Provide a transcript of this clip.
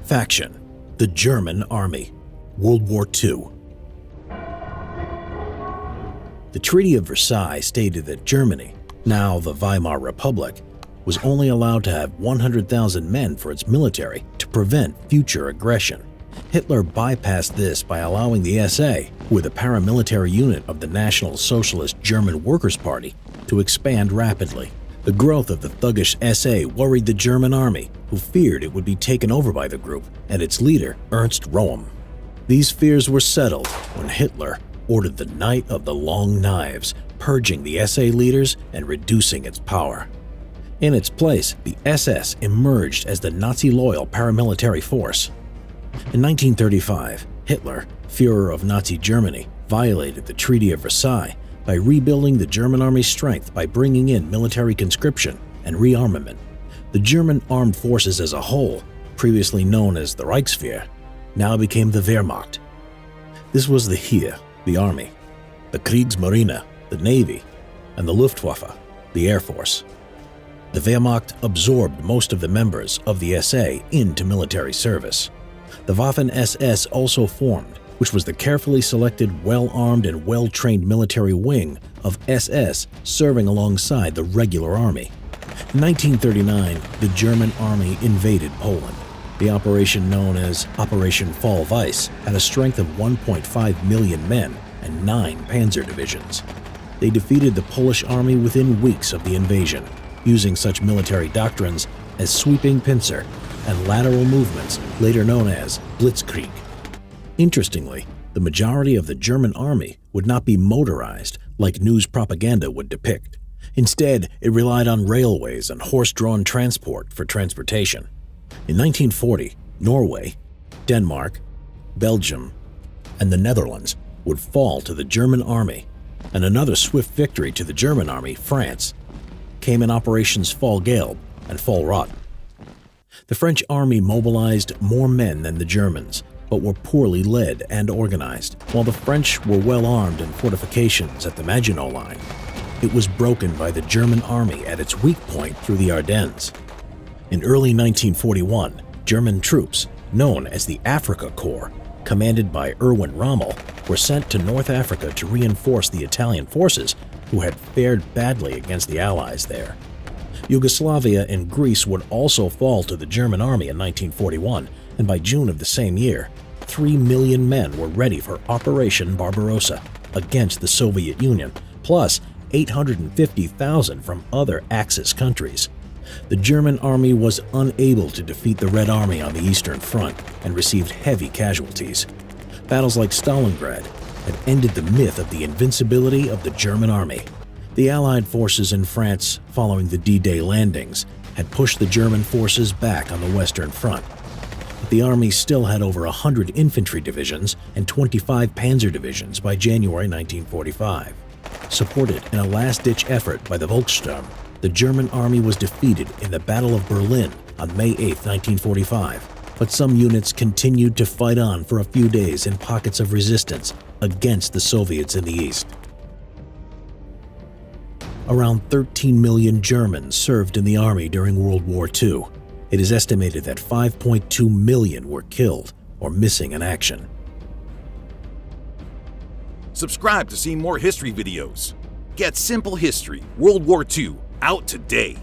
Faction: the German Army, World War II. The Treaty of Versailles stated that Germany, now the Weimar Republic, was only allowed to have 100,000 men for its military to prevent future aggression. Hitler bypassed this by allowing the SA, with a paramilitary unit of the National Socialist German Workers' Party, to expand rapidly. The growth of the thuggish SA worried the German army, who feared it would be taken over by the group and its leader, Ernst Röhm. These fears were settled when Hitler ordered the Night of the Long Knives, purging the SA leaders and reducing its power. In its place, the SS emerged as the Nazi-loyal paramilitary force. In 1935, Hitler, Führer of Nazi Germany, violated the Treaty of Versailles by rebuilding the German army's strength by bringing in military conscription and rearmament. The German armed forces as a whole, previously known as the Reichswehr, now became the Wehrmacht. This was the Heer, the army, the Kriegsmarine, the navy, and the Luftwaffe, the air force. The Wehrmacht absorbed most of the members of the SA into military service. The Waffen-SS also formed, which was the carefully selected, well-armed and well-trained military wing of SS serving alongside the regular army. In 1939, the German army invaded Poland. The operation, known as Operation Fall Weiss, had a strength of 1.5 million men and 9 panzer divisions. They defeated the Polish army within weeks of the invasion, using such military doctrines as sweeping pincer and lateral movements, later known as Blitzkrieg. Interestingly, the majority of the German army would not be motorized like news propaganda would depict. Instead, it relied on railways and horse-drawn transport for transportation. In 1940, Norway, Denmark, Belgium, and the Netherlands would fall to the German army, and another swift victory to the German army, France, came in Operations Fall Gelb and Fall Rot. The French army mobilized more men than the Germans, but were poorly led and organized. While the French were well armed in fortifications at the Maginot Line, it was broken by the German army at its weak point through the Ardennes. In early 1941, German troops, known as the Afrika Korps, commanded by Erwin Rommel, were sent to North Africa to reinforce the Italian forces who had fared badly against the Allies there. Yugoslavia and Greece would also fall to the German army in 1941, and by June of the same year, 3 million men were ready for Operation Barbarossa against the Soviet Union, plus 850,000 from other Axis countries. The German army was unable to defeat the Red Army on the Eastern Front and received heavy casualties. Battles like Stalingrad had ended the myth of the invincibility of the German army. The Allied forces in France, following the D-Day landings, had pushed the German forces back on the Western Front. But the army still had over 100 infantry divisions and 25 panzer divisions by January 1945. Supported in a last-ditch effort by the Volkssturm, the German army was defeated in the Battle of Berlin on May 8, 1945, but some units continued to fight on for a few days in pockets of resistance against the Soviets in the East. Around 13 million Germans served in the army during World War II. It is estimated that 5.2 million were killed or missing in action. Subscribe to see more history videos. Get Simple History World War II out today.